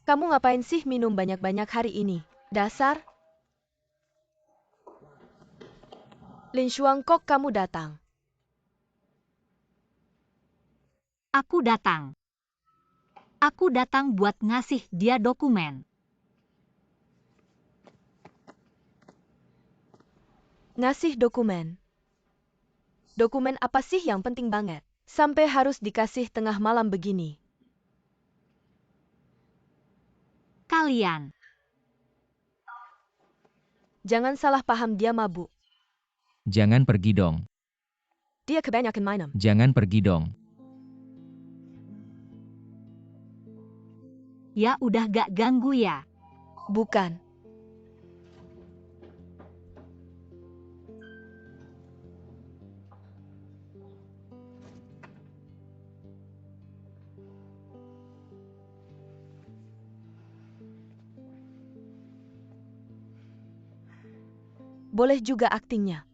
Kamu ngapain sih minum banyak-banyak hari ini? Dasar? Lin Shuang, kok kamu datang? Aku datang. Aku datang buat ngasih dia dokumen. Ngasih dokumen. Dokumen apa sih yang penting banget? Sampai harus dikasih tengah malam begini. Kalian. Jangan salah paham, dia mabuk. Jangan pergi dong. Dia kebanyakan minum. Jangan pergi dong. Ya udah gak ganggu ya. Bukan. Boleh juga aktingnya.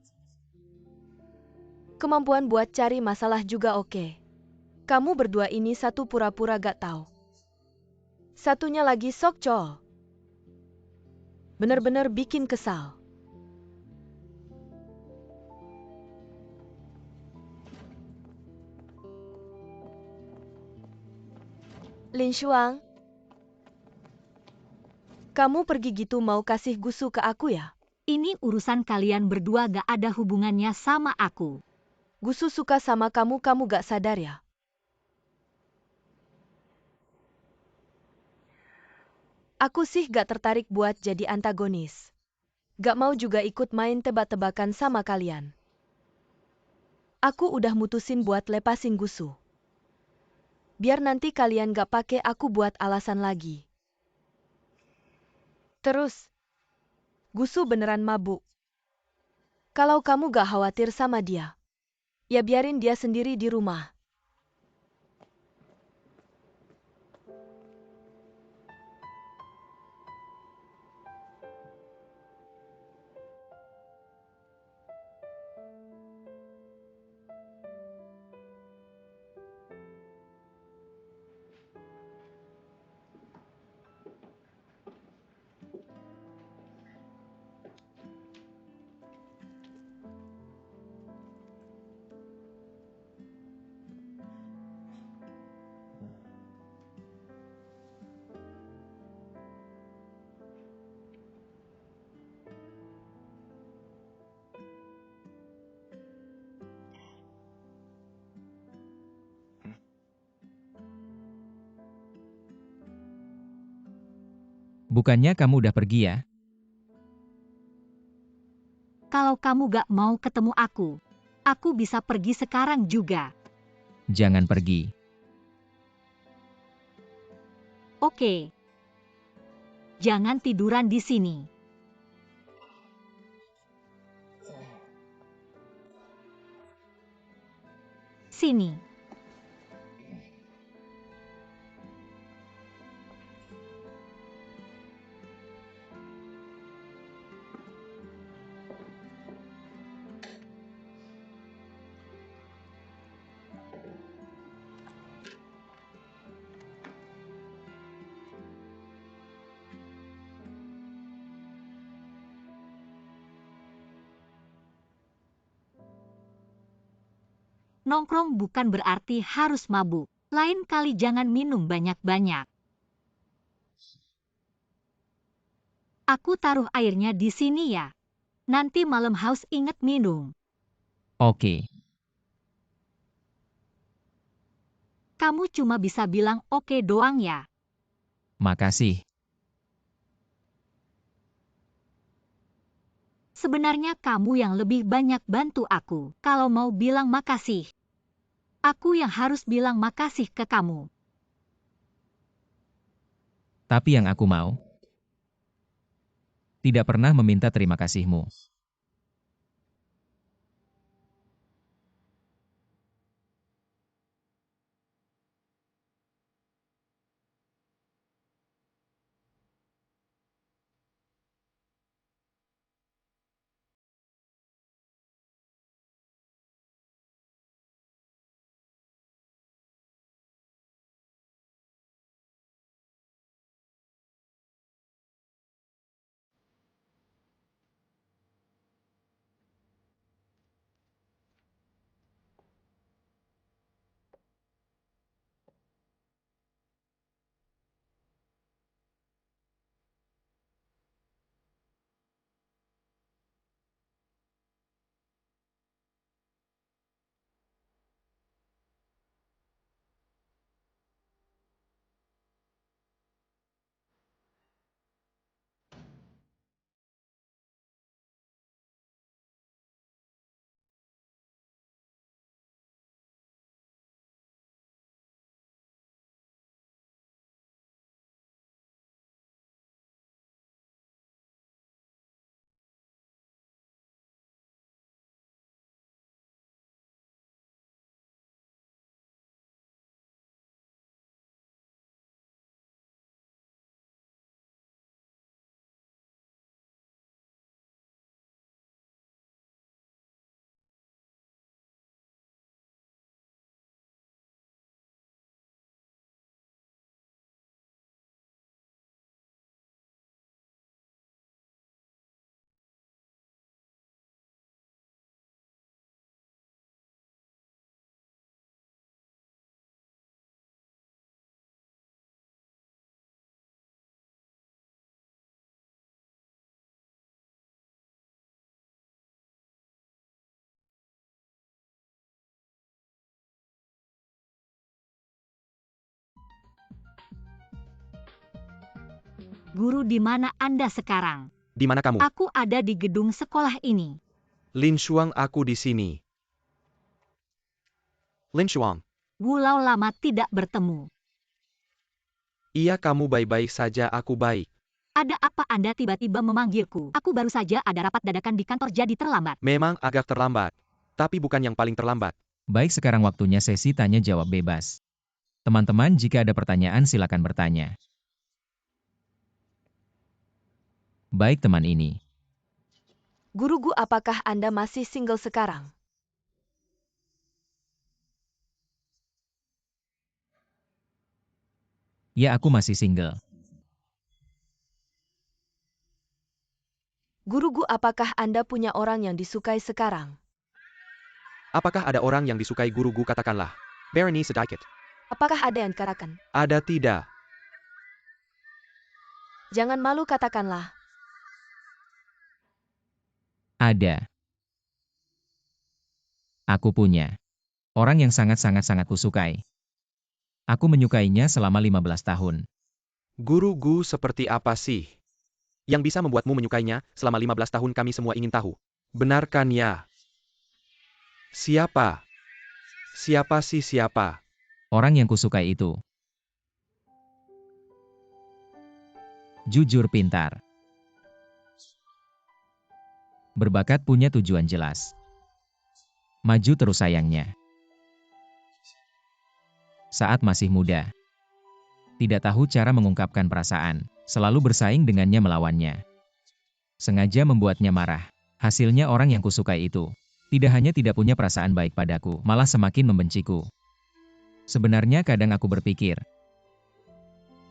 Kemampuan buat cari masalah juga oke. Kamu berdua ini satu pura-pura gak tahu. Satunya lagi sok col. Bener-bener bikin kesal. Lin Shuang, kamu pergi gitu mau kasih gusu ke aku ya? Ini urusan kalian berdua gak ada hubungannya sama aku. Gusu suka sama kamu, kamu gak sadar ya? Aku sih gak tertarik buat jadi antagonis. Gak mau juga ikut main tebak-tebakan sama kalian. Aku udah mutusin buat lepasin Gusu. Biar nanti kalian gak pakai aku buat alasan lagi. Terus, Gusu beneran mabuk. Kalau kamu gak khawatir sama dia, ya biarin dia sendiri di rumah. Bukannya kamu udah pergi ya? Kalau kamu gak mau ketemu aku bisa pergi sekarang juga. Jangan pergi. Oke. Jangan tiduran di sini. Sini. Nongkrong bukan berarti harus mabuk. Lain kali jangan minum banyak-banyak. Aku taruh airnya di sini ya. Nanti malam haus inget minum. Oke. Kamu cuma bisa bilang oke doang ya. Makasih. Sebenarnya kamu yang lebih banyak bantu aku. Kalau mau bilang makasih. Aku yang harus bilang makasih ke kamu. Tapi yang aku mau, tidak pernah meminta terima kasihmu. Guru, di mana Anda sekarang? Di mana kamu? Aku ada di gedung sekolah ini. Lin Shuang, aku di sini. Lin Shuang. Wulau lama tidak bertemu. Iya, kamu baik-baik saja, aku baik. Ada apa Anda tiba-tiba memanggilku? Aku baru saja ada rapat dadakan di kantor jadi terlambat. Memang agak terlambat. Tapi bukan yang paling terlambat. Baik, sekarang waktunya sesi tanya jawab bebas. Teman-teman, jika ada pertanyaan silakan bertanya. Baik teman ini. Guru Gu, apakah Anda masih single sekarang? Ya, aku masih single. Guru Gu, apakah Anda punya orang yang disukai sekarang? Apakah ada orang yang disukai guru Gu, katakanlah? Bernie sedikit. Apakah ada yang dikatakan? Ada tidak? Jangan malu, katakanlah. Ada. Aku punya. Orang yang sangat-sangat-sangat kusukai. Aku menyukainya selama 15 tahun. Guru Gu seperti apa sih? Yang bisa membuatmu menyukainya selama 15 tahun, kami semua ingin tahu. Benarkan ya? Siapa? Siapa sih siapa? Orang yang kusukai itu. Jujur, pintar. Berbakat, punya tujuan jelas. Maju terus sayangnya. Saat masih muda. Tidak tahu cara mengungkapkan perasaan, selalu bersaing dengannya melawannya. Sengaja membuatnya marah. Hasilnya orang yang kusukai itu tidak hanya tidak punya perasaan baik padaku, malah semakin membenciku. Sebenarnya kadang aku berpikir,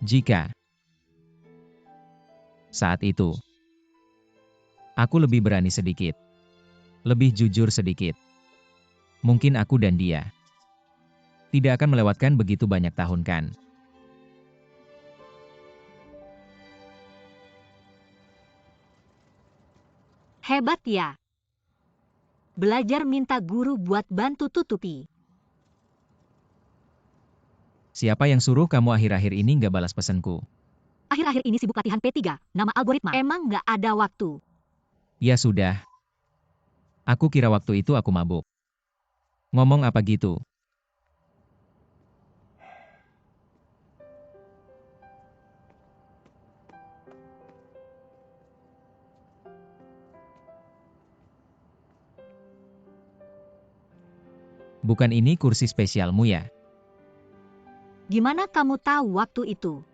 jika saat itu aku lebih berani sedikit, lebih jujur sedikit, mungkin aku dan dia tidak akan melewatkan begitu banyak tahun, kan? Hebat ya. Belajar minta guru buat bantu tutupi. Siapa yang suruh kamu akhir-akhir ini nggak balas pesanku? Akhir-akhir ini sibuk latihan P3, nama algoritma. Emang nggak ada waktu. Ya sudah. Aku kira waktu itu aku mabuk. Ngomong apa gitu? Bukan ini kursi spesialmu ya? Gimana kamu tahu waktu itu?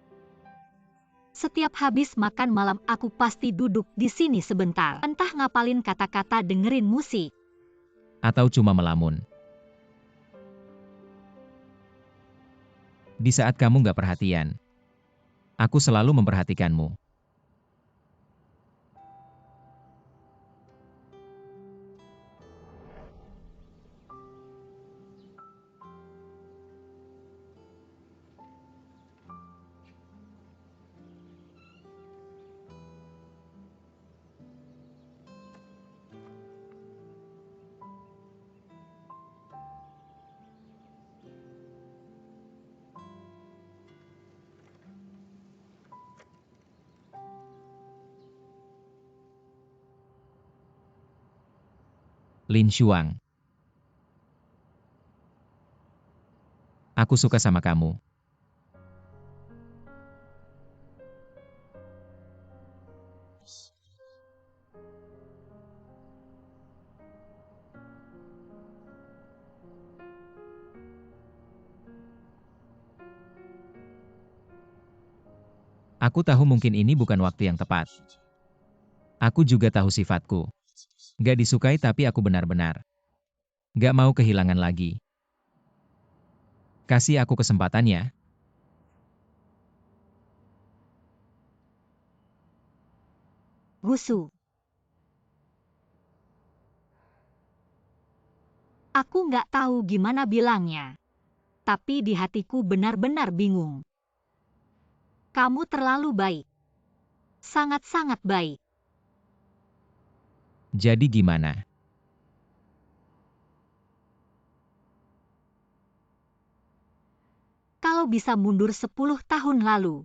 Setiap habis makan malam aku pasti duduk di sini sebentar. Entah ngapalin kata-kata, dengerin musik. Atau cuma melamun? Di saat kamu nggak perhatian, aku selalu memperhatikanmu. Lin Shuang. Aku suka sama kamu. Aku tahu mungkin ini bukan waktu yang tepat. Aku juga tahu sifatku. Gak disukai, tapi aku benar-benar gak mau kehilangan lagi. Kasih aku kesempatan ya. Gusu. Aku nggak tahu gimana bilangnya. Tapi di hatiku benar-benar bingung. Kamu terlalu baik. Sangat-sangat baik. Jadi gimana? Kalau bisa mundur 10 tahun lalu,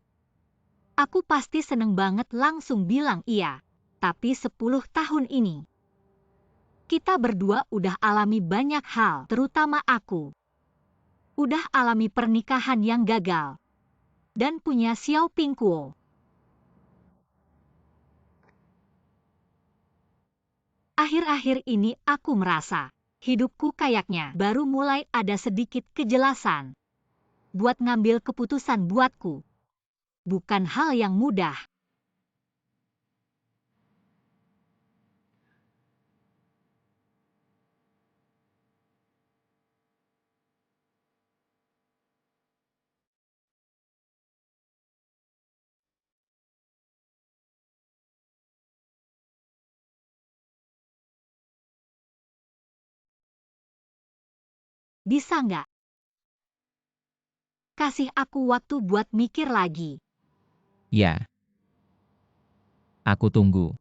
Aku pasti seneng banget langsung bilang iya. Tapi 10 tahun ini, kita berdua udah alami banyak hal, terutama aku. Udah alami pernikahan yang gagal. Dan punya Xiao Pingkuo. Akhir-akhir ini aku merasa, hidupku kayaknya baru mulai ada sedikit kejelasan. Buat ngambil keputusan buatku. Bukan hal yang mudah. Bisa nggak? Kasih aku waktu buat mikir lagi. Ya. Aku tunggu.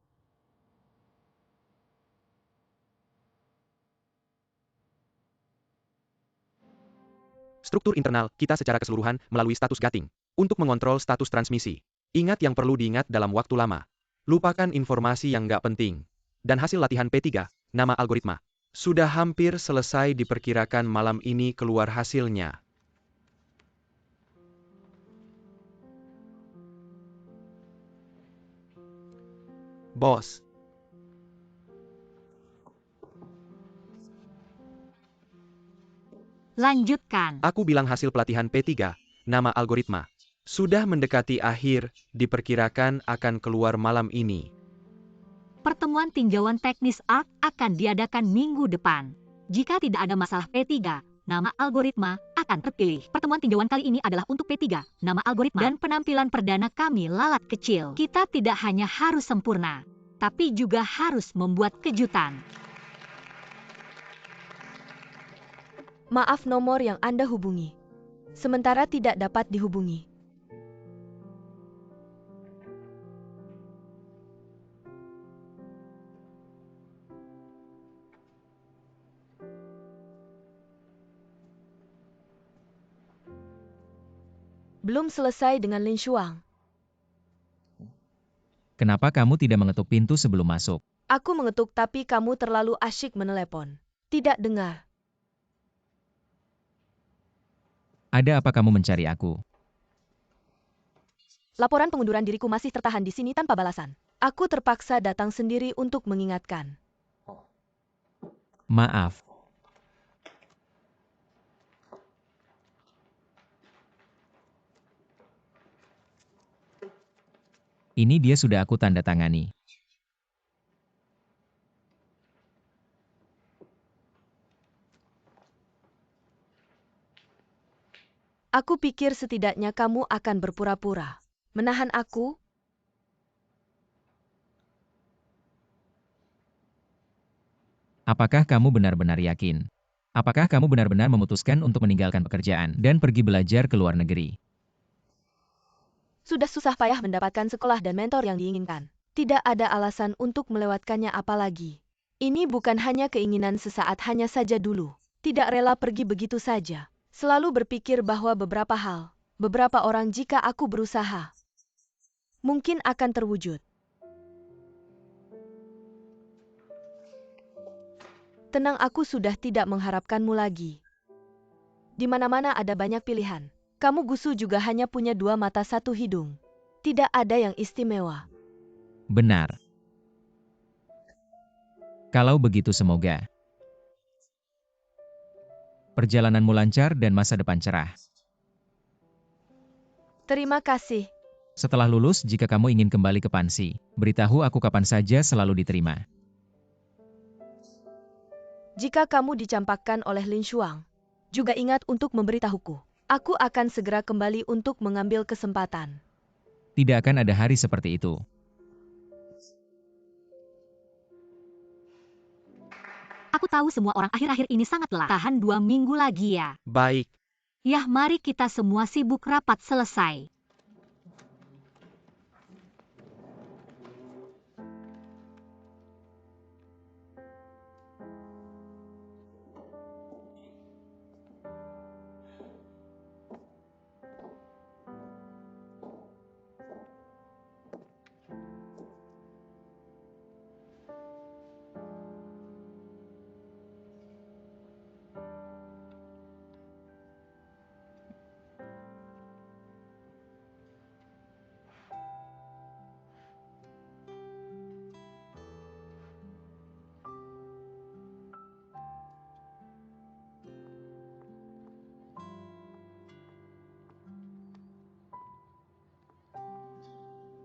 Struktur internal kita secara keseluruhan melalui status gating untuk mengontrol status transmisi. Ingat yang perlu diingat dalam waktu lama. Lupakan informasi yang nggak penting. Dan hasil latihan P3, nama algoritma. Sudah hampir selesai diperkirakan malam ini keluar hasilnya. Bos, Lanjutkan. aku bilang hasil pelatihan P3, nama algoritma. Sudah mendekati akhir, diperkirakan akan keluar malam ini. Pertemuan tinjauan teknis ARK akan diadakan minggu depan. Jika tidak ada masalah P3, nama algoritma akan terpilih. Pertemuan tinjauan kali ini adalah untuk P3, nama algoritma, dan penampilan perdana kami lalat kecil. Kita tidak hanya harus sempurna, tapi juga harus membuat kejutan. Maaf, nomor yang Anda hubungi sementara tidak dapat dihubungi. Belum selesai dengan Lin Shuang. Kenapa kamu tidak mengetuk pintu sebelum masuk? Aku mengetuk tapi kamu terlalu asyik menelepon. Tidak dengar. Ada apa kamu mencari aku? Laporan pengunduran diriku masih tertahan di sini tanpa balasan. Aku terpaksa datang sendiri untuk mengingatkan. Maaf. Ini dia sudah aku tanda tangani. Aku pikir setidaknya kamu akan berpura-pura menahan aku. Apakah kamu benar-benar yakin? Apakah kamu benar-benar memutuskan untuk meninggalkan pekerjaan dan pergi belajar ke luar negeri? Sudah susah payah mendapatkan sekolah dan mentor yang diinginkan. Tidak ada alasan untuk melewatkannya apalagi. Ini bukan hanya keinginan sesaat, hanya saja dulu. Tidak rela pergi begitu saja. Selalu berpikir bahwa beberapa hal, beberapa orang jika aku berusaha, mungkin akan terwujud. Tenang, aku sudah tidak mengharapkanmu lagi. Di mana-mana ada banyak pilihan. Kamu Gusu juga hanya punya 2 mata 1 hidung. Tidak ada yang istimewa. Benar. Kalau begitu semoga perjalananmu lancar dan masa depan cerah. Terima kasih. Setelah lulus, jika kamu ingin kembali ke Pansi, beritahu aku kapan saja, selalu diterima. Jika kamu dicampakkan oleh Lin Shuang, juga ingat untuk memberitahuku. Aku akan segera kembali untuk mengambil kesempatan. Tidak akan ada hari seperti itu. Aku tahu semua orang akhir-akhir ini sangat lelah. Tahan 2 minggu lagi ya. baik. Yah, mari kita semua sibuk rapat selesai.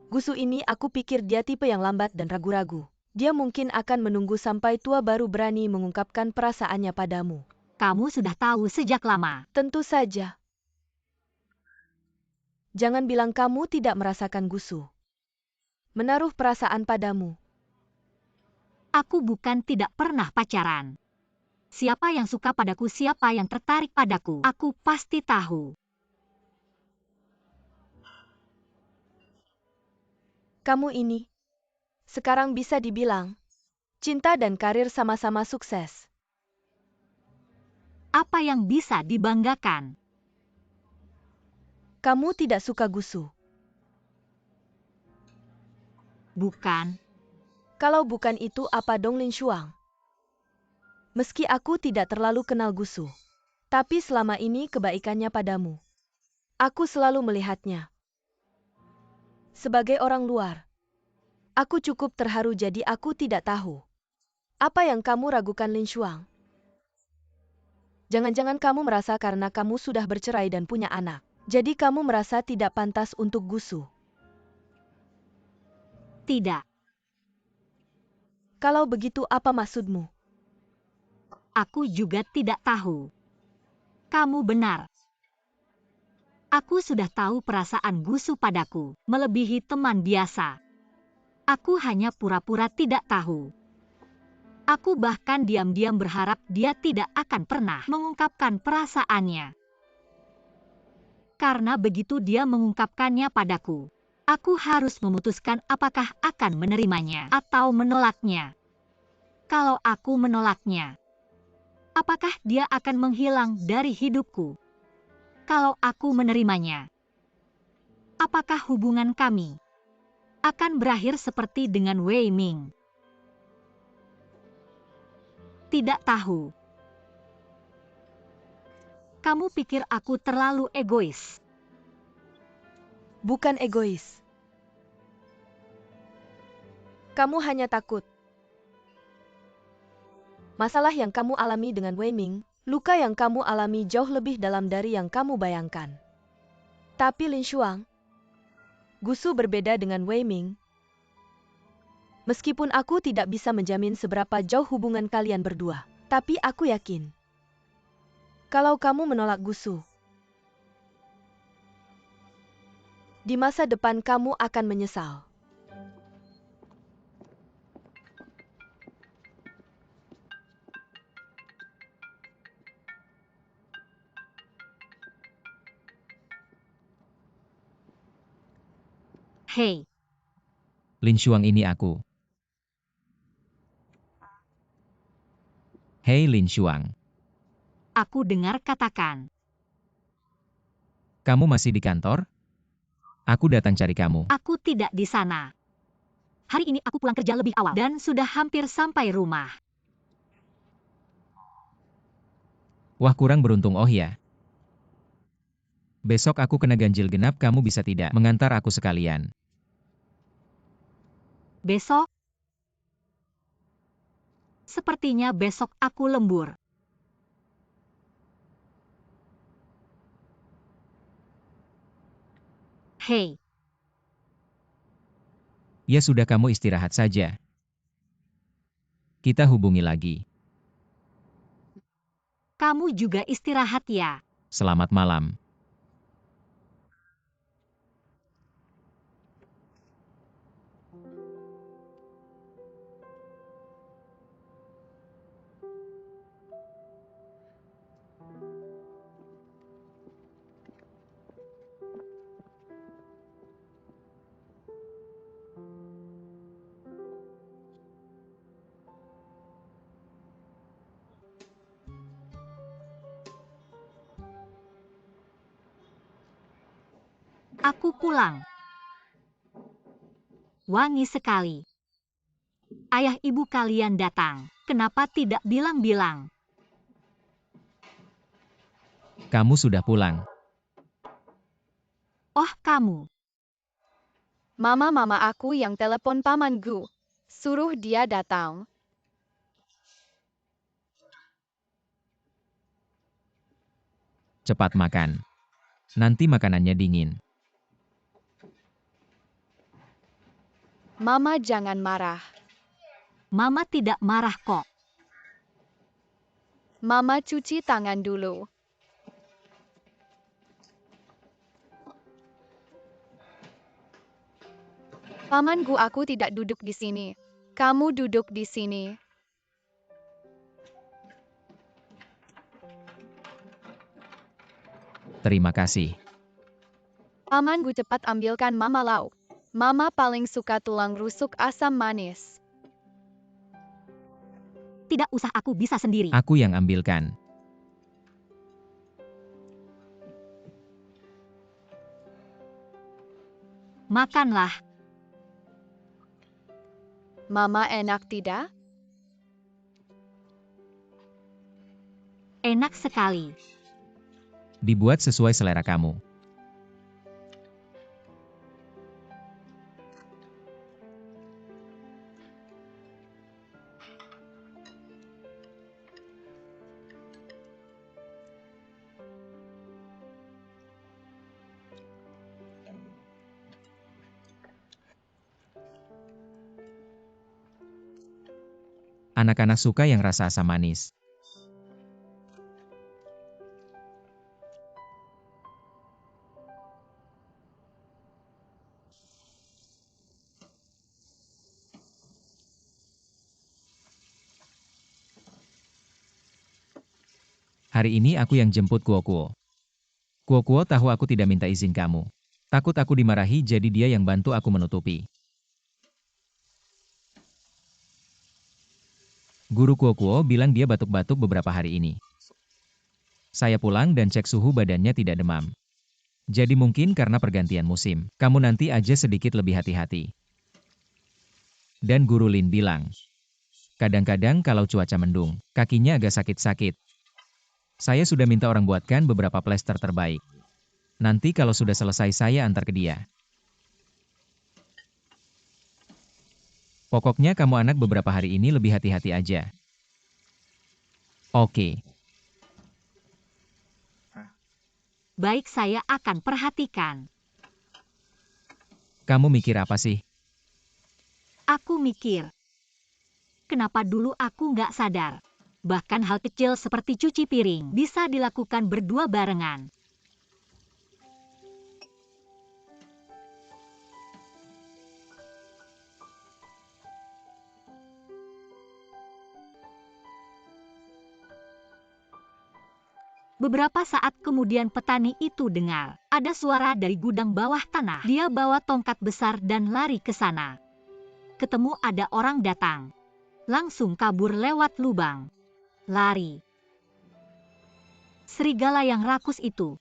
Gusu ini aku pikir dia tipe yang lambat dan ragu-ragu. Dia mungkin akan menunggu sampai tua baru berani mengungkapkan perasaannya padamu. Kamu sudah tahu sejak lama. Tentu saja. Jangan bilang kamu tidak merasakan Gusu menaruh perasaan padamu. Aku bukan tidak pernah pacaran. Siapa yang suka padaku, siapa yang tertarik padaku, aku pasti tahu. Kamu ini sekarang bisa dibilang cinta dan karir sama-sama sukses. Apa yang bisa dibanggakan? Kamu tidak suka Gusu. Bukan. Kalau bukan itu, apa dong Lin Shuang? Meski aku tidak terlalu kenal Gusu, tapi selama ini kebaikannya padamu, aku selalu melihatnya. Sebagai orang luar, aku cukup terharu, jadi aku tidak tahu apa yang kamu ragukan Lin Shuang. Jangan-jangan kamu merasa karena kamu sudah bercerai dan punya anak, jadi kamu merasa tidak pantas untuk Gusu. Tidak. Kalau begitu, apa maksudmu? Aku juga tidak tahu. Kamu benar. Aku sudah tahu perasaan Gusu padaku, melebihi teman biasa. Aku hanya pura-pura tidak tahu. Aku bahkan diam-diam berharap dia tidak akan pernah mengungkapkan perasaannya. Karena begitu dia mengungkapkannya padaku, aku harus memutuskan apakah akan menerimanya atau menolaknya. Kalau aku menolaknya, apakah dia akan menghilang dari hidupku? Kalau aku menerimanya, apakah hubungan kami akan berakhir seperti dengan Wei Ming? Tidak tahu. Kamu pikir aku terlalu egois? Bukan egois. Kamu hanya takut. Masalah yang kamu alami dengan Wei Ming, luka yang kamu alami jauh lebih dalam dari yang kamu bayangkan. Tapi Lin Shuang, Gusu berbeda dengan Wei Ming. Meskipun aku tidak bisa menjamin seberapa jauh hubungan kalian berdua, tapi aku yakin, kalau kamu menolak Gusu, di masa depan kamu akan menyesal. Hei, Lin Shuang, ini aku. Hei Lin Shuang, aku dengar katakan. kamu masih di kantor? Aku datang cari kamu. Aku tidak di sana. Hari ini aku pulang kerja lebih awal dan sudah hampir sampai rumah. Wah, kurang beruntung. Oh ya. Besok aku kena ganjil genap, kamu bisa tidak mengantar aku sekalian? Besok? Sepertinya besok aku lembur. Hei, Ya sudah, kamu istirahat saja. Kita hubungi lagi. kamu juga istirahat ya. Selamat malam. Aku pulang. Wangi sekali. Ayah ibu kalian datang. Kenapa tidak bilang-bilang? Kamu sudah pulang. Oh, kamu. Mama aku yang telepon paman Gu. Suruh dia datang. Cepat makan. Nanti makanannya dingin. Mama jangan marah. Mama tidak marah kok. Mama cuci tangan dulu. Paman Gu, aku tidak duduk di sini. Kamu duduk di sini. Terima kasih. Paman Gu, cepat ambilkan Mama lauk. Mama paling suka tulang rusuk asam manis. Tidak usah, aku bisa sendiri. Aku yang ambilkan. Makanlah. Mama enak tidak? Enak sekali. Dibuat sesuai selera kamu. Anak-anak suka yang rasa asam manis. Hari ini aku yang jemput Kuo-Kuo. Kuo-Kuo tahu aku tidak minta izin kamu. Takut aku dimarahi, jadi dia yang bantu aku menutupi. Guru Kuo-Kuo bilang dia batuk-batuk beberapa hari ini. Saya pulang dan cek suhu badannya tidak demam. Jadi mungkin karena pergantian musim. Kamu nanti aja sedikit lebih hati-hati. Dan Guru Lin bilang, kadang-kadang kalau cuaca mendung, kakinya agak sakit-sakit. Saya sudah minta orang buatkan beberapa plester terbaik. Nanti kalau sudah selesai saya antar ke dia. Pokoknya kamu anak beberapa hari ini lebih hati-hati aja. Oke. Baik, saya akan perhatikan. Kamu mikir apa sih? Aku mikir, kenapa dulu aku nggak sadar? Bahkan hal kecil seperti cuci piring bisa dilakukan berdua barengan. Beberapa saat kemudian petani itu dengar ada suara dari gudang bawah tanah. Dia bawa tongkat besar dan lari ke sana. Ketemu ada orang datang. Langsung kabur lewat lubang. Lari. Serigala yang rakus itu.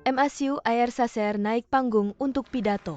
MASU Air Saser naik panggung untuk pidato.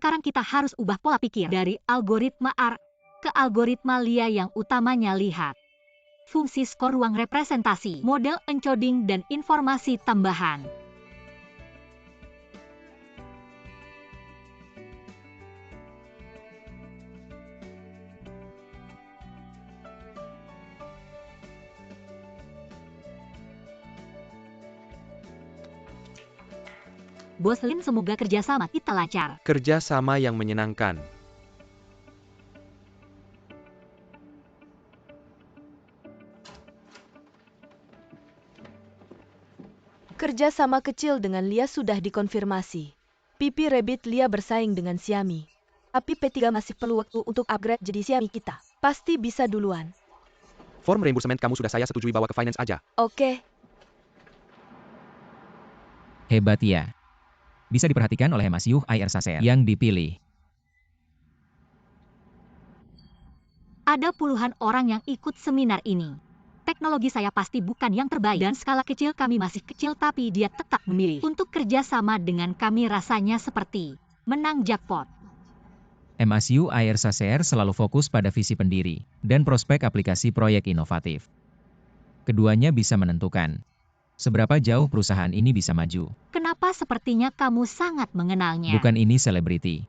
Sekarang kita harus ubah pola pikir dari algoritma ARK ke algoritma LIA yang utamanya lihat fungsi skor ruang representasi, model encoding, dan informasi tambahan. Bos Lin, semoga kerjasama kita lancar. Kerja sama yang menyenangkan. Kerja sama kecil dengan Lia sudah dikonfirmasi. Pipi Rabbit Lia bersaing dengan Xiaomi. Tapi P3 masih perlu waktu untuk upgrade jadi Xiaomi kita. Pasti bisa duluan. Form reimbursement kamu sudah saya setujui bawa ke finance aja. Oke. Hebat ya. Bisa diperhatikan oleh Mas Yuh Air Saser yang dipilih. Ada puluhan orang yang ikut seminar ini. Teknologi saya pasti bukan yang terbaik dan skala kecil kami masih kecil, tapi dia tetap memilih untuk kerjasama dengan kami. Rasanya seperti menang jackpot. MSU Air Saser selalu fokus pada visi pendiri dan prospek aplikasi proyek inovatif. Keduanya bisa menentukan seberapa jauh perusahaan ini bisa maju. Kenapa sepertinya kamu sangat mengenalnya? Bukan ini selebriti.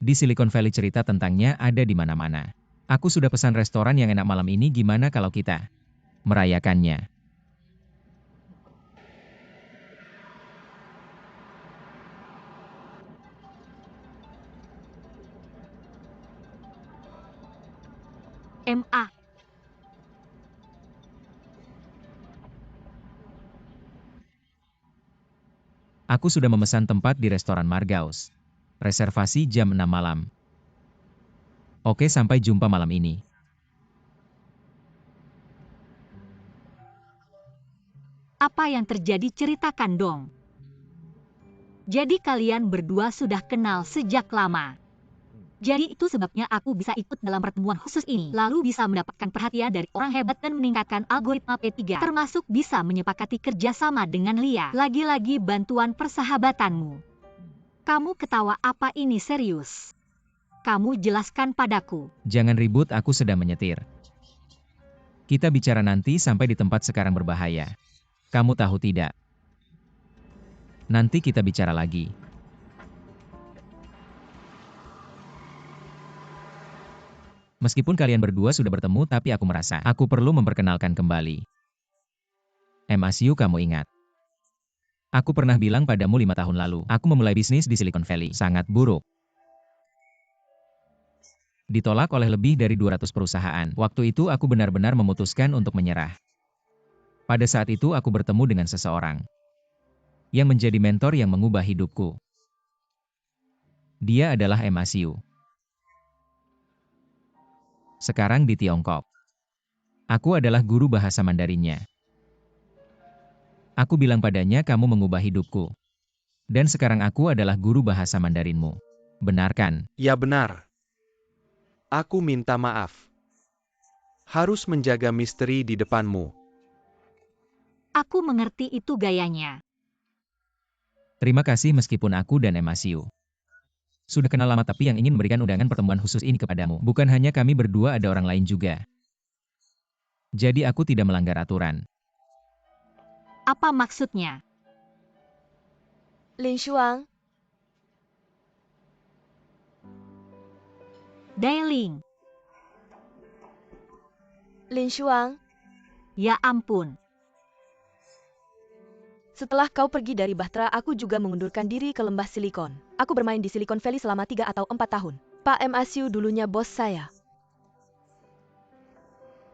Di Silicon Valley cerita tentangnya ada di mana-mana. Aku sudah pesan restoran yang enak malam ini, gimana kalau kita merayakannya? MA. Aku sudah memesan tempat di restoran Margaus. Reservasi jam 6 malam. Oke, sampai jumpa malam ini. Apa yang terjadi, ceritakan dong. Jadi kalian berdua sudah kenal sejak lama. Jadi itu sebabnya aku bisa ikut dalam pertemuan khusus ini, lalu bisa mendapatkan perhatian dari orang hebat dan meningkatkan algoritma P3, termasuk bisa menyepakati kerjasama dengan Lia. Lagi-lagi bantuan persahabatanmu. Kamu ketawa apa, ini serius? Kamu jelaskan padaku. Jangan ribut, aku sedang menyetir. Kita bicara nanti, sampai di tempat sekarang berbahaya. Kamu tahu tidak? Nanti kita bicara lagi. Meskipun kalian berdua sudah bertemu, tapi aku merasa aku perlu memperkenalkan kembali. MSU, kamu ingat? Aku pernah bilang padamu 5 tahun lalu, aku memulai bisnis di Silicon Valley. Sangat buruk. Ditolak oleh lebih dari 200 perusahaan. Waktu itu aku benar-benar memutuskan untuk menyerah. Pada saat itu aku bertemu dengan seseorang yang menjadi mentor yang mengubah hidupku. Dia adalah MSU. Sekarang di Tiongkok. Aku adalah guru bahasa Mandarinnya. Aku bilang padanya, kamu mengubah hidupku. Dan sekarang aku adalah guru bahasa Mandarinmu. Benar kan? Ya benar. Aku minta maaf. Harus menjaga misteri di depanmu. Aku mengerti itu gayanya. Terima kasih, meskipun aku dan MSU sudah kenal lama, tapi yang ingin memberikan undangan pertemuan khusus ini kepadamu. Bukan hanya kami berdua, ada orang lain juga. Jadi aku tidak melanggar aturan. Apa maksudnya? Lin Shuang, Dailing. Lin Shuang, Ya ampun. setelah kau pergi dari Bahtera, aku juga mengundurkan diri ke Lembah Silikon. Aku bermain di Silicon Valley selama 3 atau 4 tahun. Pak MSU dulunya bos saya.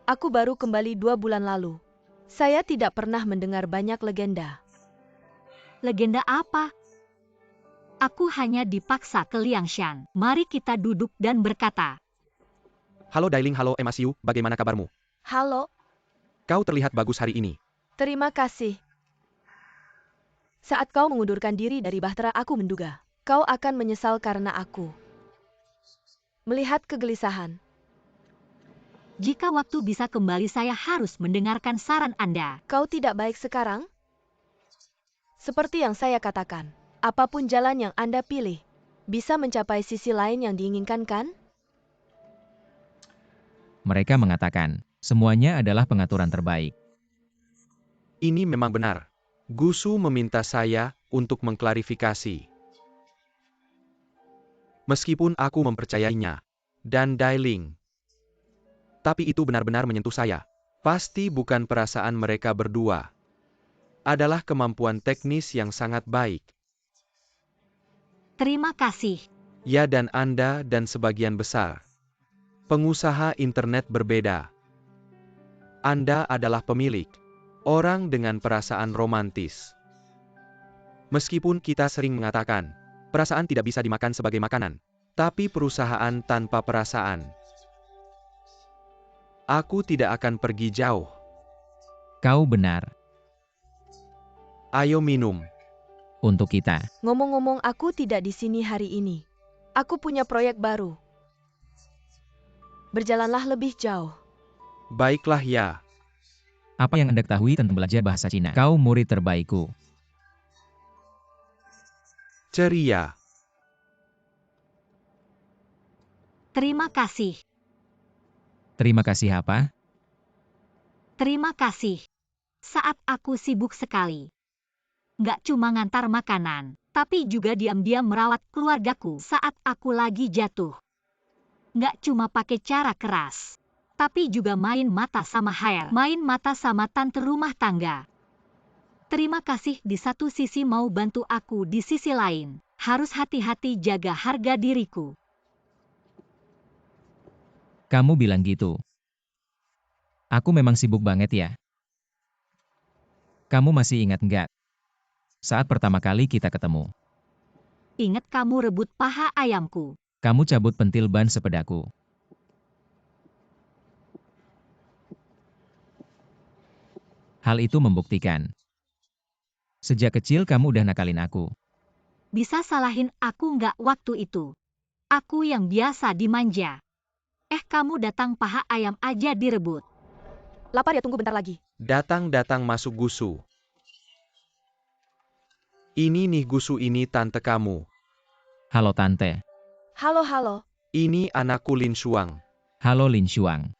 Aku baru kembali 2 bulan lalu. Saya tidak pernah mendengar banyak legenda. Legenda apa? Aku hanya dipaksa ke Liangshan. Mari kita duduk dan berkata. Halo Dailing, halo MSU, bagaimana kabarmu? Halo, Kau terlihat bagus hari ini. terima kasih. Saat kau mengundurkan diri dari Bahtera, aku menduga kau akan menyesal karena aku melihat kegelisahan. Jika waktu bisa kembali, saya harus mendengarkan saran Anda. Kau tidak baik sekarang? Seperti yang saya katakan, apapun jalan yang Anda pilih, bisa mencapai sisi lain yang diinginkan kan? Mereka mengatakan, semuanya adalah pengaturan terbaik. Ini memang benar. Gusu meminta saya untuk mengklarifikasi. Meskipun aku mempercayainya. Dan Dailing. Tapi itu benar-benar menyentuh saya. Pasti bukan perasaan mereka berdua. Adalah kemampuan teknis yang sangat baik. Terima kasih. Ya dan Anda dan sebagian besar. Pengusaha internet berbeda. Anda adalah pemilik. Orang dengan perasaan romantis. Meskipun kita sering mengatakan, perasaan tidak bisa dimakan sebagai makanan. Tapi perusahaan tanpa perasaan. Aku tidak akan pergi jauh. Kau benar. Ayo minum. Untuk kita. Ngomong-ngomong, aku tidak di sini hari ini. Aku punya proyek baru. Berjalanlah lebih jauh. Baiklah ya. Apa yang Anda ketahui tentang belajar bahasa Cina? Kau murid terbaikku. Ceria. Terima kasih. Terima kasih apa? Terima kasih. Saat aku sibuk sekali. Nggak cuma ngantar makanan, tapi juga diam-diam merawat keluargaku saat aku lagi jatuh. Nggak cuma pakai cara keras, tapi juga main mata sama Hair, main mata sama tante rumah tangga. Terima kasih di satu sisi mau bantu aku, di sisi lain, harus hati-hati jaga harga diriku. Kamu bilang gitu. Aku memang sibuk banget ya. Kamu masih ingat nggak? Saat pertama kali kita ketemu. Ingat kamu rebut paha ayamku. Kamu cabut pentil ban sepedaku. Hal itu membuktikan. Sejak kecil kamu udah nakalin aku. Bisa salahin aku nggak waktu itu? Aku yang biasa dimanja. Kamu datang paha ayam aja direbut. Lapar ya, tunggu bentar lagi. Datang-datang masuk Gusu. Ini nih Gusu, ini tante kamu. Halo tante. Halo. Ini anakku Lin Shuang. Halo Lin Shuang.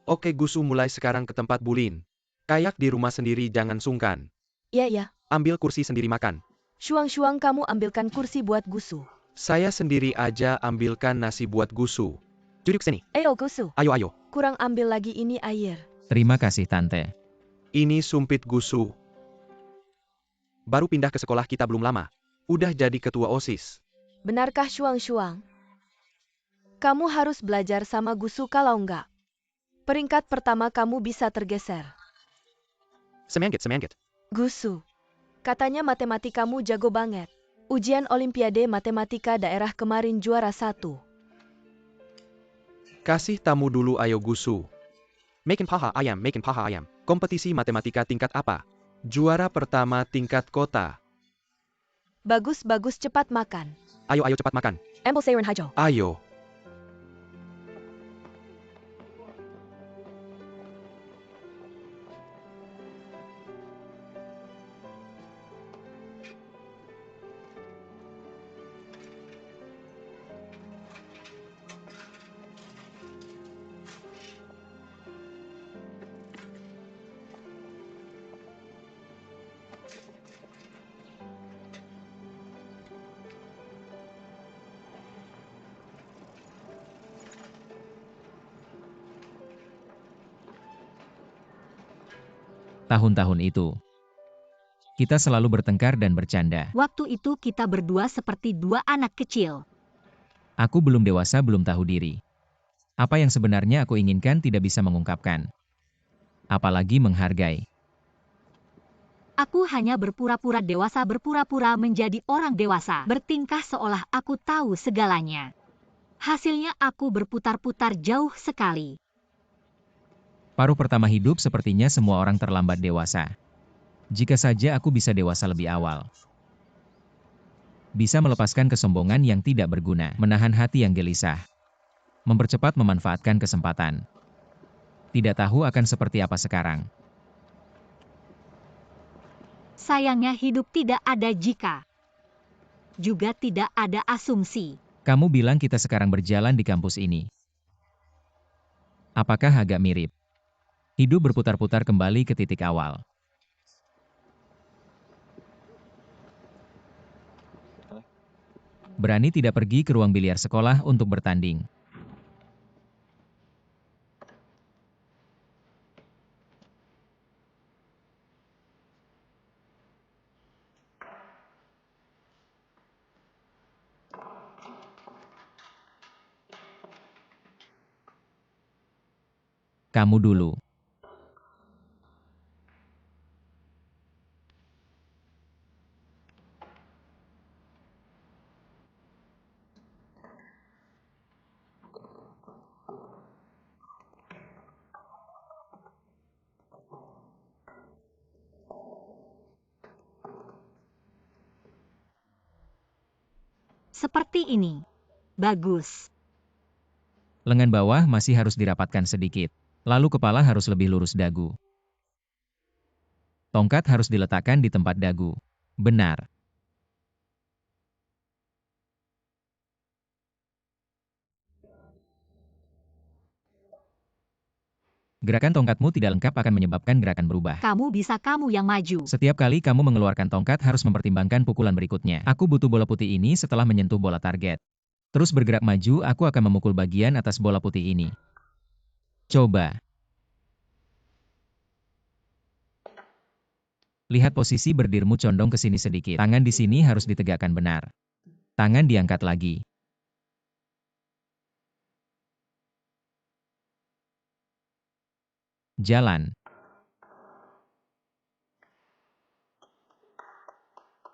Oke Gusu, mulai sekarang ke tempat Bulin. Kayak di rumah sendiri, jangan sungkan. Ya. Ambil kursi sendiri makan. Shuang, kamu ambilkan kursi buat Gusu. Saya sendiri aja ambilkan nasi buat Gusu. Duduk sini. Gusu. Ayo. Kurang ambil lagi ini air. Terima kasih tante. Ini sumpit Gusu. Baru pindah ke sekolah kita belum lama. Udah jadi ketua OSIS. Benarkah Shuang? Kamu harus belajar sama Gusu, kalau enggak, peringkat pertama kamu bisa tergeser. Semangat. Gusu, katanya matematikamu jago banget. Ujian Olimpiade Matematika daerah kemarin juara 1. Kasih tamu dulu ayo Gusu. Makin paha ayam. Kompetisi matematika tingkat apa? Juara pertama tingkat kota. Bagus, cepat makan. Ayo cepat makan. Ambil sayuran hijau. Ayo. Tahun-tahun itu, kita selalu bertengkar dan bercanda. Waktu itu kita berdua seperti dua anak kecil. Aku belum dewasa, belum tahu diri. Apa yang sebenarnya aku inginkan tidak bisa mengungkapkan. Apalagi menghargai. Aku hanya berpura-pura dewasa, berpura-pura menjadi orang dewasa, bertingkah seolah aku tahu segalanya. Hasilnya aku berputar-putar jauh sekali. Paruh pertama hidup sepertinya semua orang terlambat dewasa. Jika saja aku bisa dewasa lebih awal. Bisa melepaskan kesombongan yang tidak berguna, menahan hati yang gelisah. Mempercepat memanfaatkan kesempatan. Tidak tahu akan seperti apa sekarang. Sayangnya hidup tidak ada jika. Juga tidak ada asumsi. Kamu bilang kita sekarang berjalan di kampus ini. Apakah agak mirip? Hidup berputar-putar kembali ke titik awal. Berani tidak pergi ke ruang biliar sekolah untuk bertanding. Kamu dulu. Seperti ini. Bagus. Lengan bawah masih harus dirapatkan sedikit. Lalu kepala harus lebih lurus dagu. Tongkat harus diletakkan di tempat dagu. Benar. Gerakan tongkatmu tidak lengkap akan menyebabkan gerakan berubah. Kamu yang maju. Setiap kali kamu mengeluarkan tongkat harus mempertimbangkan pukulan berikutnya. Aku butuh bola putih ini setelah menyentuh bola target. Terus bergerak maju, aku akan memukul bagian atas bola putih ini. Coba. Lihat posisi berdirimu condong ke sini sedikit. Tangan di sini harus ditegakkan benar. Tangan diangkat lagi. Jalan.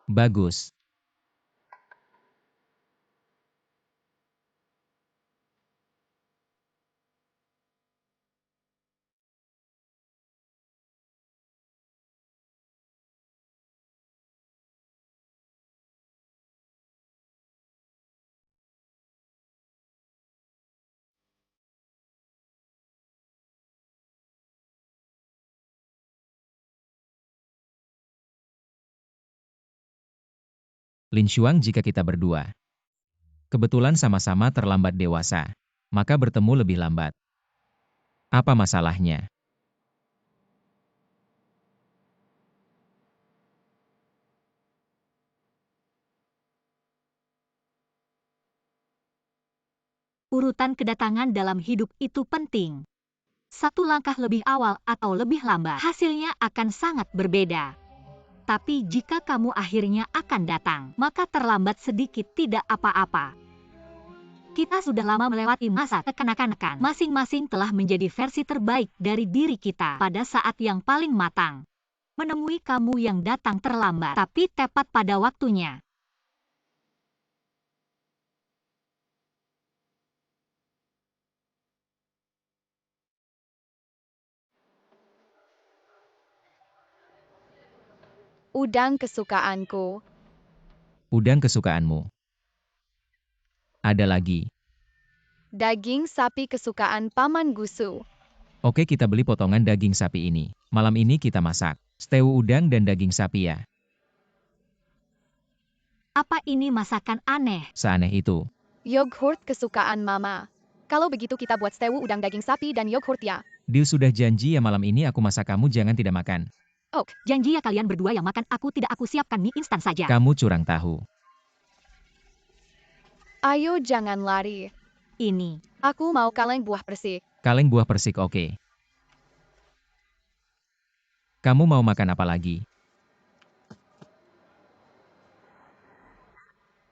Bagus. Lin Xuang jika kita berdua. Kebetulan sama-sama terlambat dewasa. Maka bertemu lebih lambat. Apa masalahnya? Urutan kedatangan dalam hidup itu penting. Satu langkah lebih awal atau lebih lambat, hasilnya akan sangat berbeda. Tapi jika kamu akhirnya akan datang, maka terlambat sedikit tidak apa-apa. Kita sudah lama melewati masa kekanak-kanakan. Masing-masing telah menjadi versi terbaik dari diri kita pada saat yang paling matang. Menemui kamu yang datang terlambat, tapi tepat pada waktunya. Udang kesukaanku. Udang kesukaanmu. Ada lagi. Daging sapi kesukaan Paman Gusu. Oke, kita beli potongan daging sapi ini. Malam ini kita masak stew udang dan daging sapi ya. Apa ini masakan aneh? Seaneh itu. Yogurt kesukaan Mama. Kalau begitu kita buat stew udang daging sapi dan yogurt ya. Deal sudah janji ya, malam ini aku masak, kamu jangan tidak makan. Oh, janji ya kalian berdua yang makan, aku tidak, aku siapkan mie instan saja. Kamu curang tahu. Ayo jangan lari. Ini. Aku mau kaleng buah persik. Kaleng buah persik oke. Kamu mau makan apa lagi?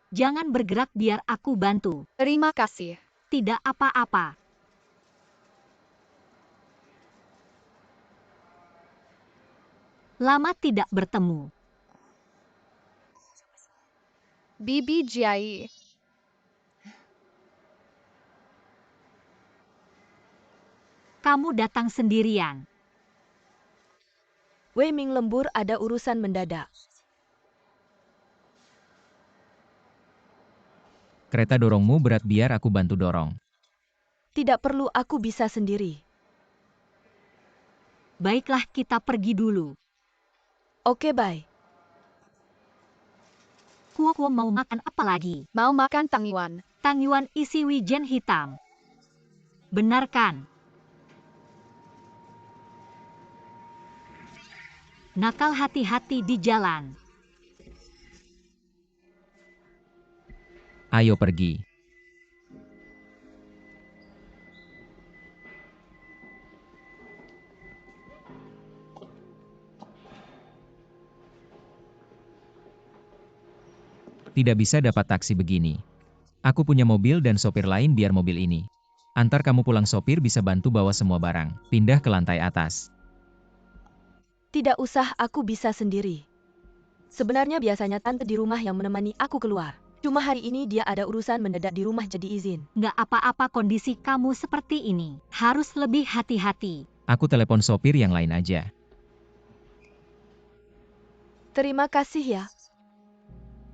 Jangan bergerak biar aku bantu. Terima kasih. Tidak apa-apa. Lama tidak bertemu. Bibi Jiai. Kamu datang sendirian. Wei Ming lembur, ada urusan mendadak. Kereta dorongmu berat, biar aku bantu dorong. Tidak perlu, aku bisa sendiri. Baiklah, kita pergi dulu. Oke, bye. Kuo mau makan apa lagi? Mau makan tangyuan. Tangyuan isi wijen hitam. Benarkan. Nakal hati-hati di jalan. Ayo pergi. Tidak bisa dapat taksi begini. Aku punya mobil dan sopir lain biar mobil ini. Antar kamu pulang sopir bisa bantu bawa semua barang. Pindah ke lantai atas. Tidak usah, aku bisa sendiri. Sebenarnya biasanya tante di rumah yang menemani aku keluar. Cuma hari ini dia ada urusan mendadak di rumah jadi izin. Nggak apa-apa kondisi kamu seperti ini. Harus lebih hati-hati. Aku telepon sopir yang lain aja. Terima kasih ya.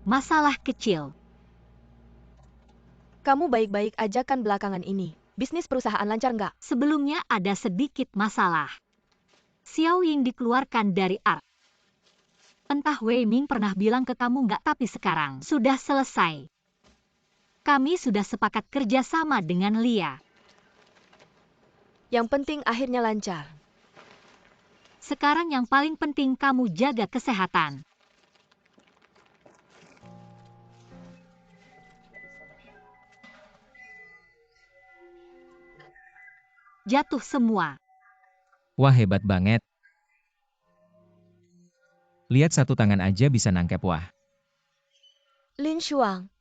Masalah kecil. Kamu baik-baik aja kan belakangan ini? Bisnis perusahaan lancar nggak? Sebelumnya ada sedikit masalah. Xiao Ying dikeluarkan dari ARK. Entah Wei Ming pernah bilang ke kamu nggak, tapi sekarang sudah selesai. Kami sudah sepakat kerja sama dengan Lia. Yang penting akhirnya lancar. Sekarang yang paling penting kamu jaga kesehatan. Jatuh semua. Wah, hebat banget. Lihat satu tangan aja bisa nangkep, wah. Lin Shuang.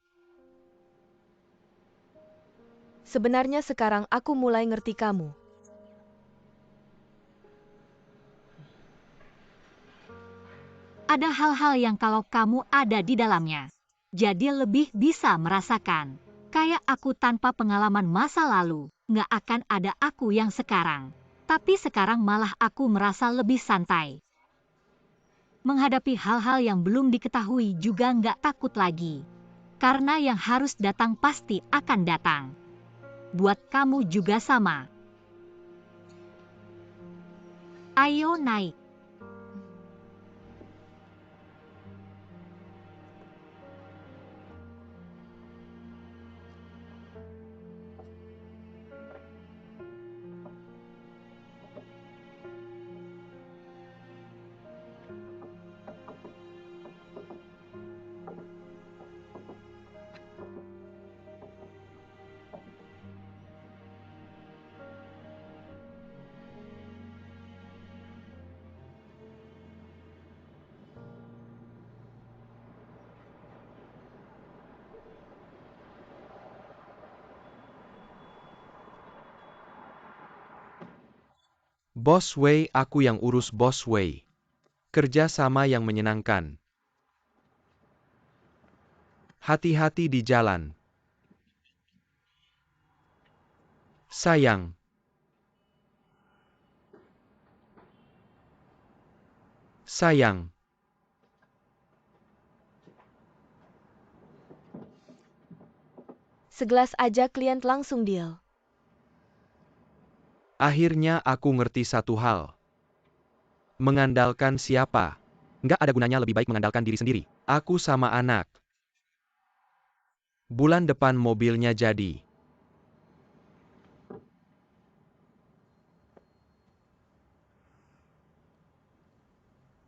Sebenarnya sekarang aku mulai ngerti kamu. Ada hal-hal yang kalau kamu ada di dalamnya, jadi lebih bisa merasakan. Kayak aku tanpa pengalaman masa lalu, nggak akan ada aku yang sekarang. Tapi sekarang malah aku merasa lebih santai. Menghadapi hal-hal yang belum diketahui juga nggak takut lagi. Karena yang harus datang pasti akan datang. Buat kamu juga sama. Ayo naik. Bos Wei, aku yang urus Bos Wei. Kerja sama yang menyenangkan. Hati-hati di jalan. Sayang. Sayang. Segelas aja klien langsung deal. Akhirnya aku ngerti satu hal. Mengandalkan siapa? Nggak ada gunanya, lebih baik mengandalkan diri sendiri. Aku sama anak. Bulan depan mobilnya jadi.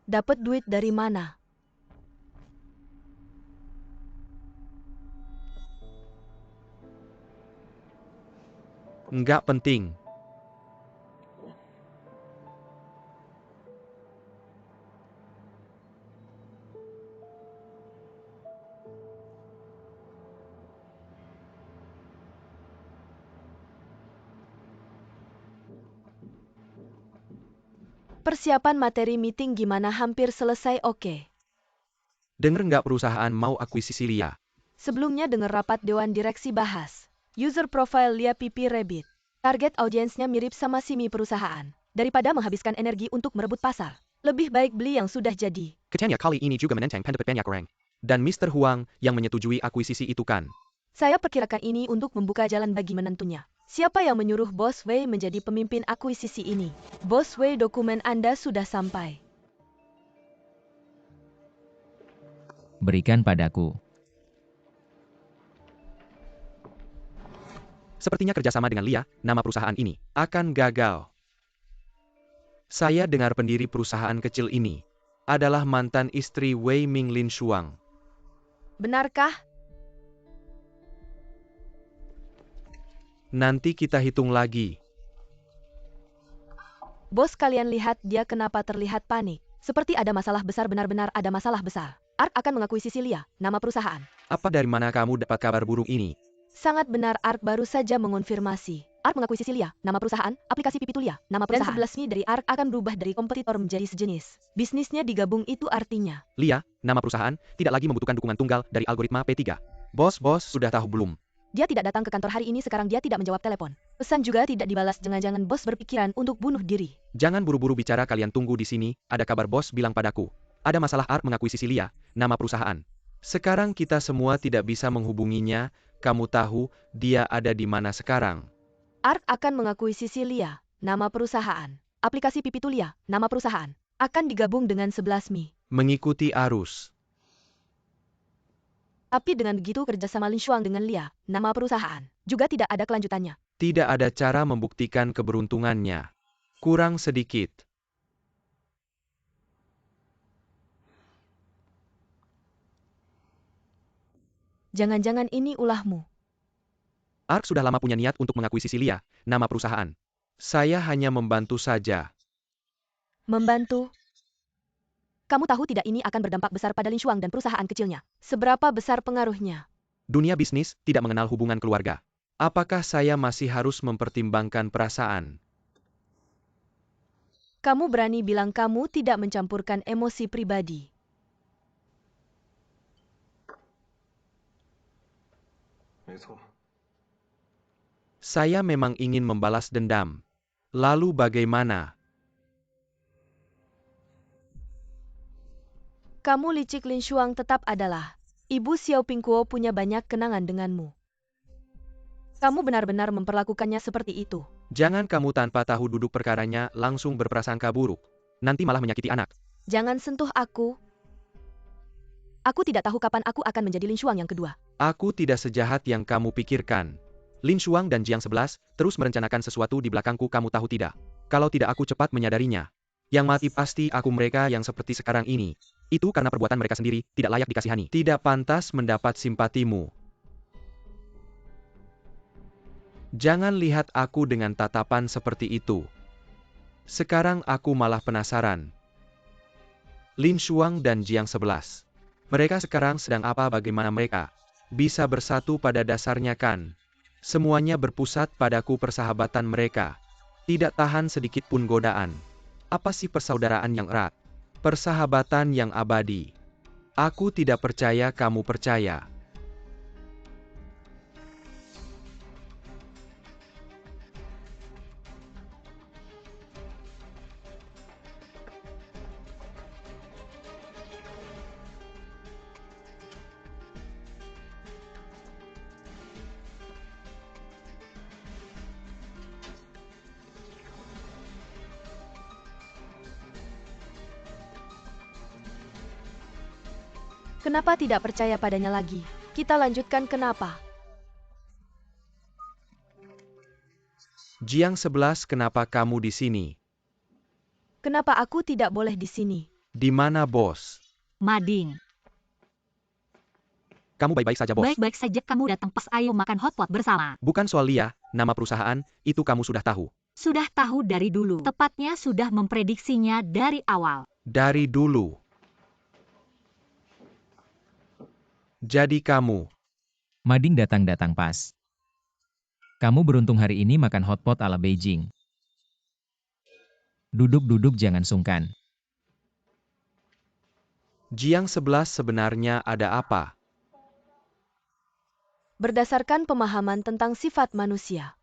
Dapat duit dari mana? Nggak penting. Persiapan materi meeting gimana? Hampir selesai, oke. Denger nggak perusahaan mau akuisisi Lia? Sebelumnya dengar rapat Dewan Direksi bahas. User profile Lia Pipi Rabbit. Target audiensnya mirip sama Simi perusahaan. Daripada menghabiskan energi untuk merebut pasar, lebih baik beli yang sudah jadi. Kecenya kali ini juga menenteng pendapat banyak orang. Dan Mr. Huang yang menyetujui akuisisi itu kan. Saya perkirakan ini untuk membuka jalan bagi menentunya. Siapa yang menyuruh Bos Wei menjadi pemimpin akuisisi ini? Bos Wei, dokumen Anda sudah sampai. Berikan padaku. Sepertinya kerjasama dengan Lia, nama perusahaan ini, akan gagal. Saya dengar pendiri perusahaan kecil ini adalah mantan istri Wei Ming Lin Shuang. Benarkah? Nanti kita hitung lagi. Bos, kalian lihat dia kenapa terlihat panik. Seperti ada masalah besar, benar-benar ada masalah besar. ARK akan mengakui Sicilia, nama perusahaan. Apa dari mana kamu dapat kabar buruk ini? Sangat benar, ARK baru saja mengonfirmasi. ARK mengakui Sicilia, nama perusahaan, aplikasi Pipitulia, nama perusahaan. Dan 11 Mi dari ARK akan berubah dari kompetitor menjadi sejenis. Bisnisnya digabung, itu artinya. Lia, nama perusahaan, tidak lagi membutuhkan dukungan tunggal dari algoritma P3. Bos sudah tahu belum? Dia tidak datang ke kantor hari ini, sekarang dia tidak menjawab telepon. Pesan juga tidak dibalas, jangan-jangan bos berpikiran untuk bunuh diri. Jangan buru-buru bicara, kalian tunggu di sini, ada kabar bos bilang padaku. Ada masalah, ARK mengakui Sicilia, nama perusahaan. Sekarang kita semua tidak bisa menghubunginya, kamu tahu dia ada di mana sekarang. ARK akan mengakui Sicilia, nama perusahaan. Aplikasi Pipitulia, nama perusahaan. Akan digabung dengan 11 Mi. Mengikuti arus. Tapi dengan begitu kerjasama Lin Shuang dengan Lia, nama perusahaan, juga tidak ada kelanjutannya. Tidak ada cara membuktikan keberuntungannya. Kurang sedikit. Jangan-jangan ini ulahmu. ARK sudah lama punya niat untuk mengakui Sicilia, nama perusahaan. Saya hanya membantu saja. Membantu? Kamu tahu tidak ini akan berdampak besar pada Lin Shuang dan perusahaan kecilnya? Seberapa besar pengaruhnya? Dunia bisnis tidak mengenal hubungan keluarga. Apakah saya masih harus mempertimbangkan perasaan? Kamu berani bilang kamu tidak mencampurkan emosi pribadi. Saya memang ingin membalas dendam. Lalu bagaimana? Kamu licik, Lin Shuang tetap adalah. Ibu Xiao Pingguo punya banyak kenangan denganmu. Kamu benar-benar memperlakukannya seperti itu. Jangan kamu tanpa tahu duduk perkaranya langsung berprasangka buruk. Nanti malah menyakiti anak. Jangan sentuh aku. Aku tidak tahu kapan aku akan menjadi Lin Shuang yang kedua. Aku tidak sejahat yang kamu pikirkan. Lin Shuang dan Jiang 11 terus merencanakan sesuatu di belakangku, kamu tahu tidak? Kalau tidak aku cepat menyadarinya. Yang mati pasti aku, mereka yang seperti sekarang ini. Itu karena perbuatan mereka sendiri, tidak layak dikasihani. Tidak pantas mendapat simpatimu. Jangan lihat aku dengan tatapan seperti itu. Sekarang aku malah penasaran. Lin Shuang dan Jiang 11. Mereka sekarang sedang apa, bagaimana mereka bisa bersatu pada dasarnya kan? Semuanya berpusat padaku, persahabatan mereka. Tidak tahan sedikit pun godaan. Apa sih persaudaraan yang erat? Persahabatan yang abadi. Aku tidak percaya kamu percaya. Kenapa tidak percaya padanya lagi? Kita lanjutkan kenapa? Jiang 11, kenapa kamu di sini? Kenapa aku tidak boleh di sini? Di mana, bos? Mading, Kamu baik-baik saja, bos? baik-baik saja, kamu datang pas ayo makan hotpot bersama. Bukan soal Lia, nama perusahaan, itu kamu sudah tahu. Sudah tahu dari dulu. Tepatnya sudah memprediksinya dari awal. Dari dulu. Jadi kamu. Mading datang pas. Kamu beruntung hari ini makan hotpot ala Beijing. Duduk-duduk, jangan sungkan. Jiang 11, sebenarnya ada apa? Berdasarkan pemahaman tentang sifat manusia.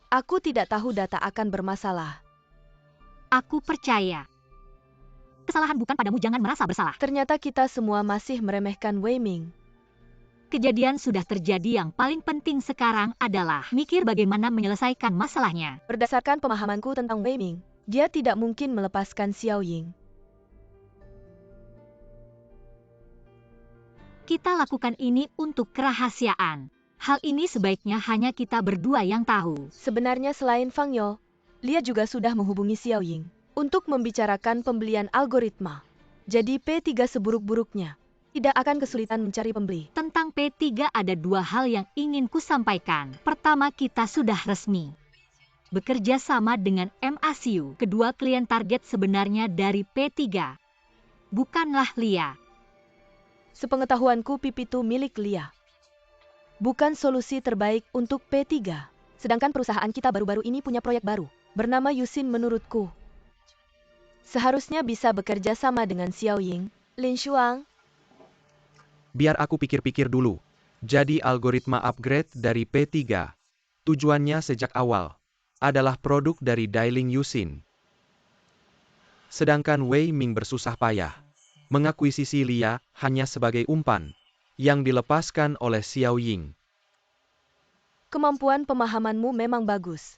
Aku tidak tahu data akan bermasalah. Aku percaya. Kesalahan bukan padamu, jangan merasa bersalah. Ternyata kita semua masih meremehkan Wei Ming. Kejadian sudah terjadi, yang paling penting sekarang adalah mikir bagaimana menyelesaikan masalahnya. Berdasarkan pemahamanku tentang Wei Ming, dia tidak mungkin melepaskan Xiao Ying. Kita lakukan ini untuk kerahasiaan. Hal ini sebaiknya hanya kita berdua yang tahu. Sebenarnya selain Fang Yo, Lia juga sudah menghubungi Xiao Ying untuk membicarakan pembelian algoritma. Jadi P3 seburuk-buruknya tidak akan kesulitan mencari pembeli. Tentang P3 ada dua hal yang ingin kusampaikan. Pertama, kita sudah resmi bekerja sama dengan MACU. Kedua, klien target sebenarnya dari P3, bukanlah Lia. Sepengetahuanku PP2 milik Lia. Bukan solusi terbaik untuk P3. Sedangkan perusahaan kita baru-baru ini punya proyek baru, bernama Yusin menurutku. Seharusnya bisa bekerja sama dengan Xiao Ying, Lin Shuang. Biar aku pikir-pikir dulu. Jadi algoritma upgrade dari P3. Tujuannya sejak awal adalah produk dari Dailing Yusin. Sedangkan Wei Ming bersusah payah mengakuisisi Lia hanya sebagai umpan yang dilepaskan oleh Xiao Ying. Kemampuan pemahamanmu memang bagus.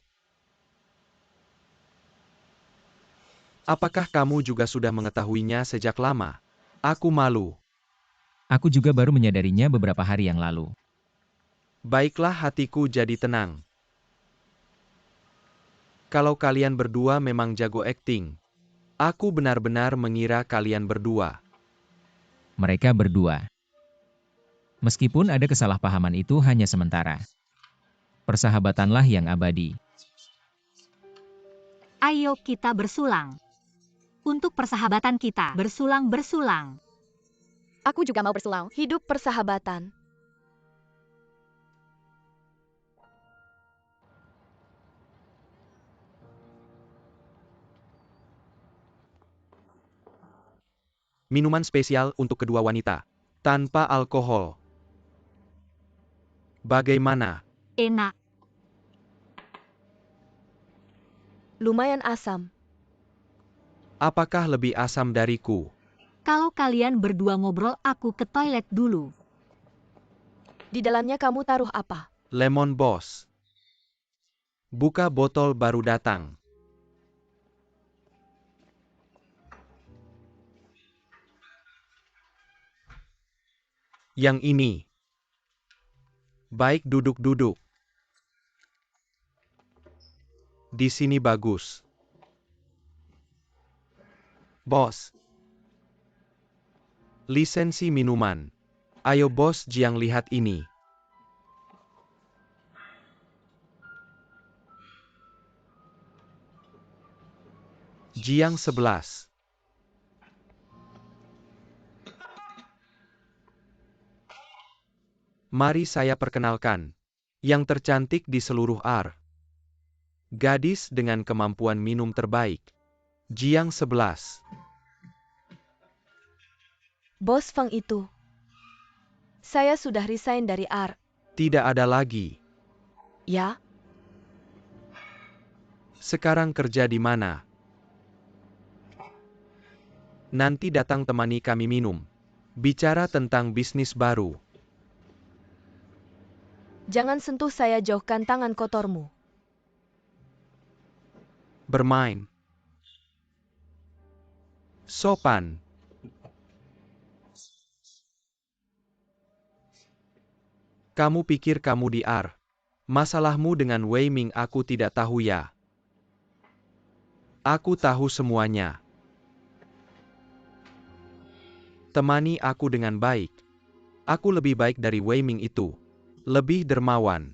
Apakah kamu juga sudah mengetahuinya sejak lama? Aku malu. Aku juga baru menyadarinya beberapa hari yang lalu. Baiklah, hatiku jadi tenang. Kalau kalian berdua memang jago akting, aku benar-benar mengira kalian berdua. Mereka berdua. Meskipun ada kesalahpahaman itu hanya sementara. Persahabatanlah yang abadi. Ayo kita bersulang. Untuk persahabatan kita, bersulang-bersulang. Aku juga mau bersulang. Hidup persahabatan. Minuman spesial untuk kedua wanita, tanpa alkohol. Bagaimana? Enak. Lumayan asam. Apakah lebih asam dariku? Kalau kalian berdua ngobrol, aku ke toilet dulu. Di dalamnya kamu taruh apa? Lemon Boss. Buka botol baru datang. Yang ini. Baik, duduk-duduk. Di sini bagus. Bos. Lisensi minuman. Ayo Bos Jiang lihat ini. Jiang 11. Mari saya perkenalkan. Yang tercantik di seluruh AR. Gadis dengan kemampuan minum terbaik. Jiang 11. Bos Fang itu. Saya sudah resign dari AR. Tidak ada lagi. Ya? Sekarang kerja di mana? Nanti datang temani kami minum. Bicara tentang bisnis baru. Jangan sentuh saya, jauhkan tangan kotormu. Bermain. Sopan. Kamu pikir kamu di AR? Masalahmu dengan Wei Ming aku tidak tahu ya. Aku tahu semuanya. Temani aku dengan baik. Aku lebih baik dari Wei Ming itu. Lebih dermawan.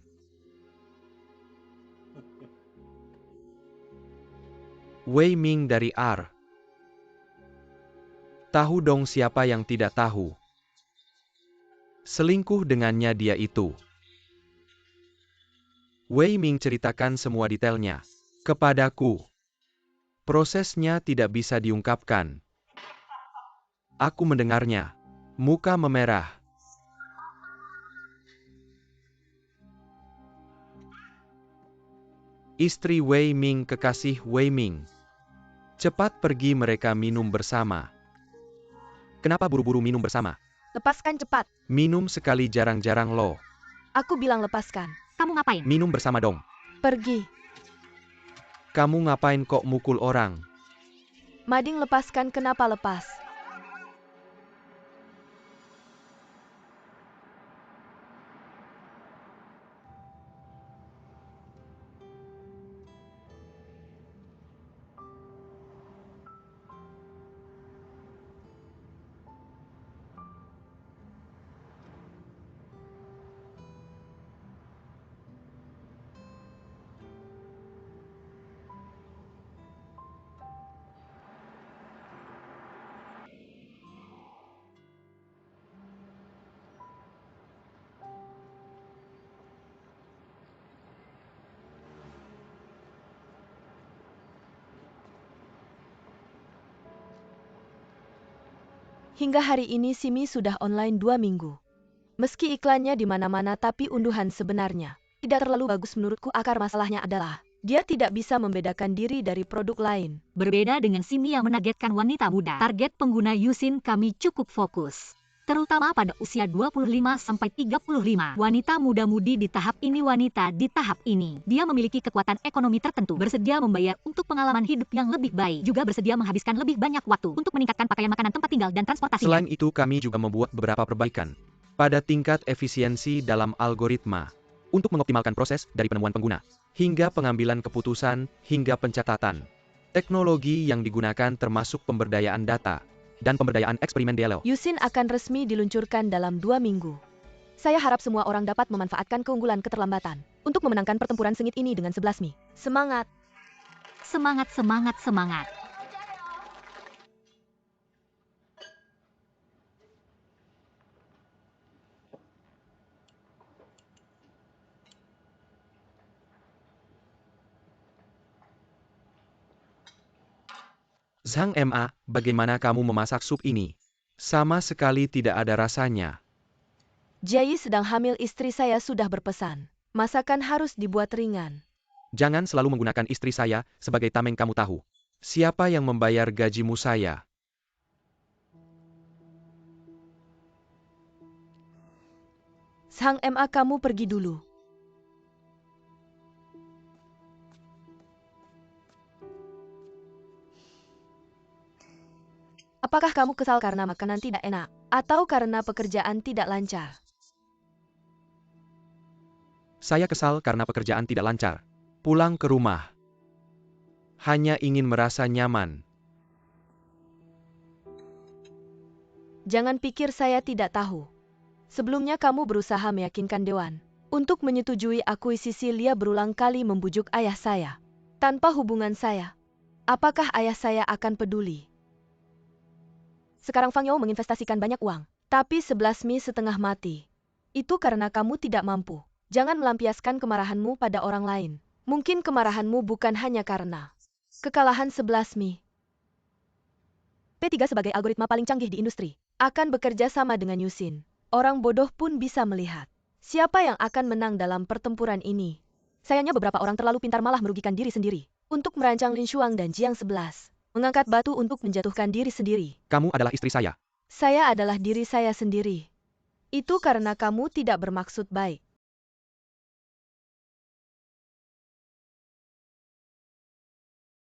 Wei Ming dari AR. Tahu dong siapa yang tidak tahu. Selingkuh dengannya dia itu. Wei Ming ceritakan semua detailnya kepadaku. Prosesnya tidak bisa diungkapkan. Aku mendengarnya. Muka memerah. Istri Wei Ming, kekasih Wei Ming. Cepat pergi, mereka minum bersama. Kenapa buru-buru minum bersama? Lepaskan cepat. Minum sekali jarang-jarang loh. Aku bilang lepaskan. Kamu ngapain? Minum bersama dong. Pergi. Kamu ngapain kok mukul orang? Mading lepaskan, kenapa lepas? Hingga hari ini Simi sudah online 2 minggu. Meski iklannya di mana-mana tapi unduhan sebenarnya tidak terlalu bagus menurutku. Akar masalahnya adalah dia tidak bisa membedakan diri dari produk lain. Berbeda dengan Simi yang menargetkan wanita muda, target pengguna Yusin kami cukup fokus. Terutama pada usia 25-35. Wanita muda-mudi di tahap ini. Dia memiliki kekuatan ekonomi tertentu, bersedia membayar untuk pengalaman hidup yang lebih baik, juga bersedia menghabiskan lebih banyak waktu untuk meningkatkan pakaian, makanan, tempat tinggal, dan transportasi. Selain itu kami juga membuat beberapa perbaikan pada tingkat efisiensi dalam algoritma untuk mengoptimalkan proses dari penemuan pengguna, hingga pengambilan keputusan, hingga pencatatan. Teknologi yang digunakan termasuk pemberdayaan data dan pemberdayaan eksperimen DLO. Yusin akan resmi diluncurkan dalam 2 minggu. Saya harap semua orang dapat memanfaatkan keunggulan keterlambatan untuk memenangkan pertempuran sengit ini dengan 11 Mi. Semangat! Semangat, semangat, semangat! Zhang Ma, bagaimana kamu memasak sup ini? Sama sekali tidak ada rasanya. Jai sedang hamil, istri saya sudah berpesan. Masakan harus dibuat ringan. Jangan selalu menggunakan istri saya sebagai tameng, kamu tahu. Siapa yang membayar gajimu saya? Zhang Ma, kamu pergi dulu. Apakah kamu kesal karena makanan tidak enak, atau karena pekerjaan tidak lancar? Saya kesal karena pekerjaan tidak lancar. Pulang ke rumah hanya ingin merasa nyaman. Jangan pikir saya tidak tahu. Sebelumnya kamu berusaha meyakinkan Dewan untuk menyetujui akuisisi Lia, berulang kali membujuk ayah saya. Tanpa hubungan saya, apakah ayah saya akan peduli? Sekarang Fang Yao menginvestasikan banyak uang, tapi 11 Mi setengah mati. Itu karena kamu tidak mampu. Jangan melampiaskan kemarahanmu pada orang lain. Mungkin kemarahanmu bukan hanya karena kekalahan 11 Mi. P3 sebagai algoritma paling canggih di industri akan bekerja sama dengan Yusin. Orang bodoh pun bisa melihat siapa yang akan menang dalam pertempuran ini. Sayangnya beberapa orang terlalu pintar malah merugikan diri sendiri untuk merancang Lin Shuang dan Jiang 11. Mengangkat batu untuk menjatuhkan diri sendiri. Kamu adalah istri saya. Saya adalah diri saya sendiri. Itu karena kamu tidak bermaksud baik.